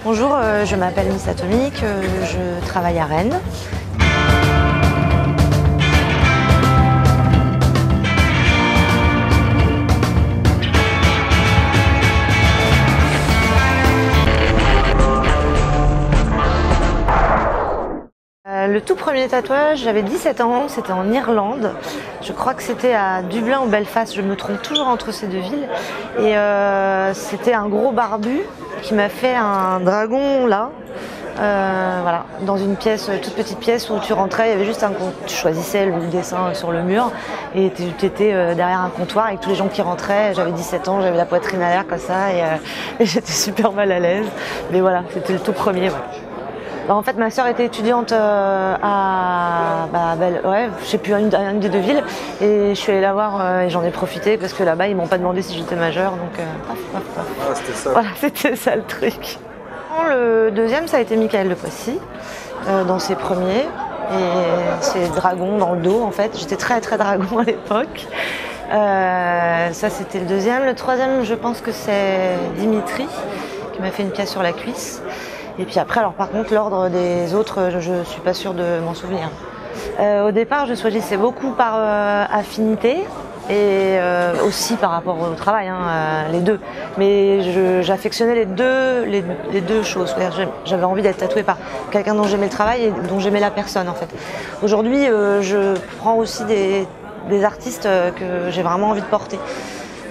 Bonjour, je m'appelle Miss Atomique, je travaille à Rennes. Le tout premier tatouage, j'avais 17 ans, c'était en Irlande. Je crois que c'était à Dublin ou Belfast, je me trompe toujours entre ces deux villes. Et c'était un gros barbu qui m'a fait un dragon là. Voilà, dans une pièce, toute petite pièce où tu rentrais, il y avait juste un compte. Tu choisissais le dessin sur le mur et tu étais derrière un comptoir avec tous les gens qui rentraient. J'avais 17 ans, j'avais la poitrine à l'air comme ça et j'étais super mal à l'aise. Mais voilà, c'était le tout premier. Ouais. En fait, ma sœur était étudiante à je sais plus, une des deux villes, et je suis allée la voir et j'en ai profité parce que là-bas ils m'ont pas demandé si j'étais majeure, donc paf. Ah, c'était ça. Voilà, c'était ça le truc. Le deuxième, ça a été Michael de Poissy, dans ses premiers, et c'est dragon dans le dos en fait. J'étais très dragon à l'époque. Ça c'était le deuxième. Le troisième, je pense que c'est Dimitri qui m'a fait une pièce sur la cuisse. Et puis après, alors par contre, l'ordre des autres, je suis pas sûre de m'en souvenir. Au départ, je choisissais beaucoup par affinité et aussi par rapport au travail, les deux. Mais j'affectionnais les deux choses. J'avais envie d'être tatouée par quelqu'un dont j'aimais le travail et dont j'aimais la personne en fait. Aujourd'hui, je prends aussi des artistes que j'ai vraiment envie de porter.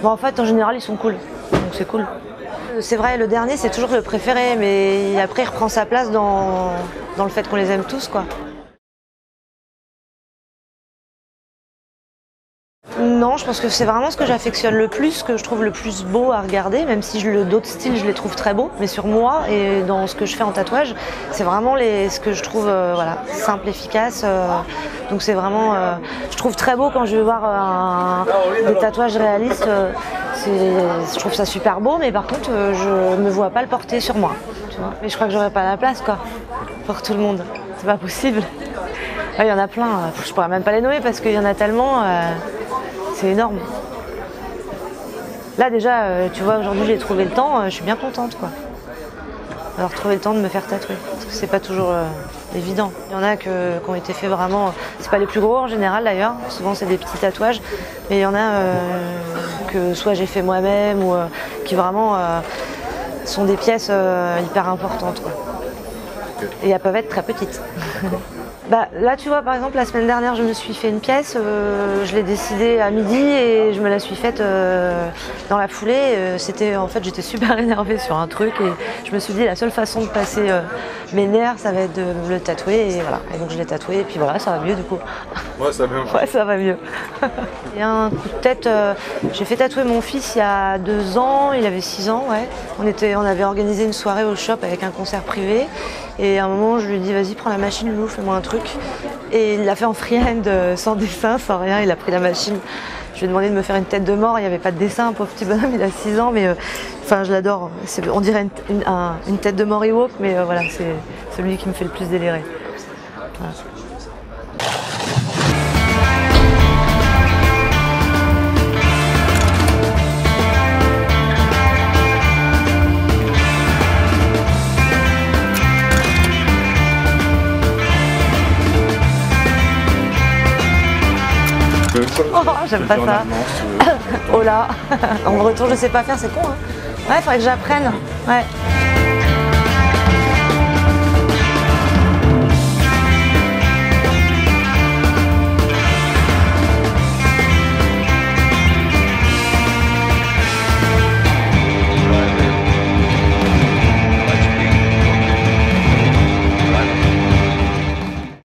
Bon, en fait, en général, ils sont cool, donc c'est cool. C'est vrai, le dernier c'est toujours le préféré, mais après il reprend sa place dans le fait qu'on les aime tous, quoi. Non, je pense que c'est vraiment ce que j'affectionne le plus, ce que je trouve le plus beau à regarder, même si d'autres styles je les trouve très beaux, mais sur moi et dans ce que je fais en tatouage, c'est vraiment ce que je trouve voilà, simple, efficace. Donc c'est vraiment, je trouve très beau quand je vais voir des tatouages réalistes. Je trouve ça super beau, mais par contre, je me vois pas le porter sur moi. Tu vois. Mais je crois que j'aurais pas la place, quoi, pour tout le monde. C'est pas possible. Il y en a plein. Je pourrais même pas les nommer parce qu'il y en a tellement. C'est énorme. Là déjà, tu vois, aujourd'hui j'ai trouvé le temps. Je suis bien contente, quoi. D'avoir trouvé le temps de me faire tatouer, parce que c'est pas toujours évident. Il y en a qui ont été faits vraiment. C'est pas les plus gros en général d'ailleurs. Souvent c'est des petits tatouages, mais il y en a que soit j'ai fait moi-même ou qui vraiment sont des pièces hyper importantes, quoi. Et elles peuvent être très petites. Là tu vois, par exemple la semaine dernière je me suis fait une pièce, je l'ai décidée à midi et je me la suis faite dans la foulée. En fait j'étais super énervée sur un truc et je me suis dit la seule façon de passer mes nerfs ça va être de me le tatouer et voilà. Et donc je l'ai tatoué et puis voilà, ça va mieux du coup. Ouais, ça va mieux. Ouais, ça va mieux. Et un coup de tête, j'ai fait tatouer mon fils il y a 2 ans, il avait 6 ans, ouais. On avait organisé une soirée au shop avec un concert privé. Et à un moment, je lui ai dit, vas-y, prends la machine, Loulou, fais-moi un truc. Et il l'a fait en freehand, sans dessin, sans rien. Il a pris la machine. Je lui ai demandé de me faire une tête de mort. Il n'y avait pas de dessin, pauvre petit bonhomme, il a 6 ans. Mais enfin, je l'adore. On dirait une tête de mort Ewok, mais voilà, c'est celui qui me fait le plus délirer. Voilà. Oh, j'aime pas ça. Oh là, en retour je sais pas faire, c'est con, hein. Ouais, faudrait que j'apprenne. Ouais.